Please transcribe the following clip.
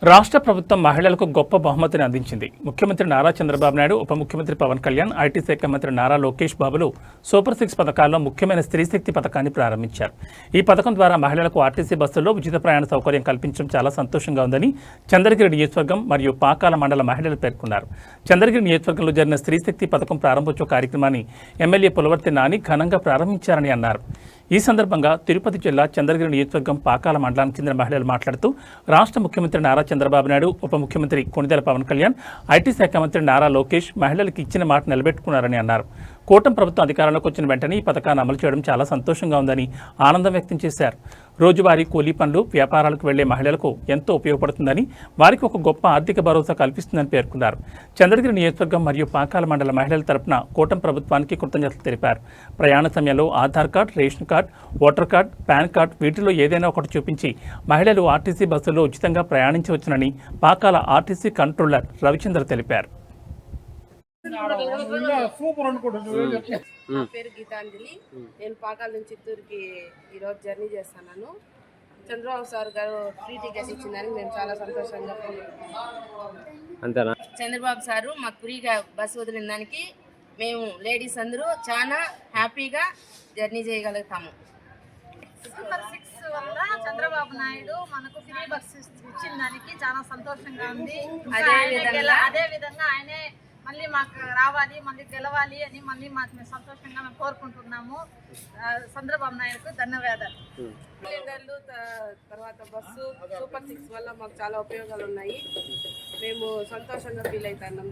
రాష్ట్ర ప్రభుత్వం మహిళలకు గొప్ప బహుమతిని అందించింది. ముఖ్యమంత్రి నారా చంద్రబాబు నాయుడు, ఉప ముఖ్యమంత్రి పవన్ కళ్యాణ్, ఐటీ శాఖ మంత్రి నారా లోకేష్ బాబులు సూపర్ 6 పథకాల్లో ముఖ్యమైన స్త్రీ శక్తి పథకాన్ని ప్రారంభించారు. ఈ పథకం ద్వారా మహిళలకు ఆర్టీసీ బస్సుల్లో ఉచిత ప్రయాణ సౌకర్యం కల్పించడం చాలా సంతోషంగా ఉందని చంద్రగిరి నియోజకవర్గం మరియు పాకాల మండల మహిళలు పేర్కొన్నారు. చంద్రగిరి నియోజకవర్గంలో జరిగిన స్త్రీ శక్తి పథకం ప్రారంభోత్సవ కార్యక్రమాన్ని ఎమ్మెల్యే పులవర్తి నాని ఘనంగా ప్రారంభించారని అన్నారు. ఈ సందర్భంగా తిరుపతి జిల్లా చంద్రగిరి నియోజకవర్గం పాకాల మండలానికి చెందిన మహిళలు మాట్లాడుతూ రాష్ట్ర ముఖ్యమంత్రి నారా చంద్రబాబు నాయుడు, ఉప ముఖ్యమంత్రి కొణిదెల పవన్ కళ్యాణ్, ఐటీ శాఖ మంత్రి నారా లోకేష్ మహిళలకు ఇచ్చిన మాట నిలబెట్టుకున్నారని అన్నారు. కూటమి ప్రభుత్వం అధికారంలోకి వచ్చిన వెంటనే ఈ పథకాన్ని అమలు చేయడం చాలా సంతోషంగా ఉందని ఆనందం వ్యక్తం చేశారు. రోజువారీ కూలీ పనులు, వ్యాపారాలకు వెళ్లే మహిళలకు ఎంతో ఉపయోగపడుతుందని, వారికి ఒక గొప్ప ఆర్థిక భరోసా కల్పిస్తుందని పేర్కొన్నారు. చంద్రగిరి నియోజకవర్గం మరియు పాకాల మండల మహిళల తరపున కూటమి ప్రభుత్వానికి కృతజ్ఞతలు తెలిపారు. ప్రయాణ సమయంలో Aadhaar card, ration card, voter card, pan card వీటిలో ఏదైనా ఒకటి చూపించి మహిళలు ఆర్టీసీ బస్సుల్లో ఉచితంగా ప్రయాణించవచ్చునని పాకాల ఆర్టీసీ కంట్రోలర్ రవిచంద్ర తెలిపారు. నా పేరు గీతాంజలి. నేను పాకాల నుంచి చిత్తూరుకి ఈరోజు జర్నీ చేస్తున్నాను. చంద్రబాబు సార్ గారు ఫ్రీ టికెట్ ఇచ్చిందని మేము చాలా సంతోషంగా అంతేనా. చంద్రబాబు సారు మాకు ఫ్రీగా బస్సు వదిలిన దానికి మేము లేడీస్ అందరూ చాలా హ్యాపీగా జర్నీ చేయగలుగుతాము. సూపర్ 6 వల్ల చంద్రబాబు నాయుడు మనకు ఫ్రీ బస్ ఇచ్చిన దానికి చాలా సంతోషంగా ఉంది. అదే విధంగా ఆయనే మళ్ళీ మాకు రావాలి, మళ్ళీ గెలవాలి అని మళ్ళీ మాకు మేము సంతోషంగా మేము కోరుకుంటున్నాము. చంద్రబాబు నాయుడుకు ధన్యవాదాలు. తర్వాత బస్సు సూపర్ 6 వల్ల మాకు చాలా ఉపయోగాలు ఉన్నాయి. మేము సంతోషంగా ఫీల్ అవుతున్నాం.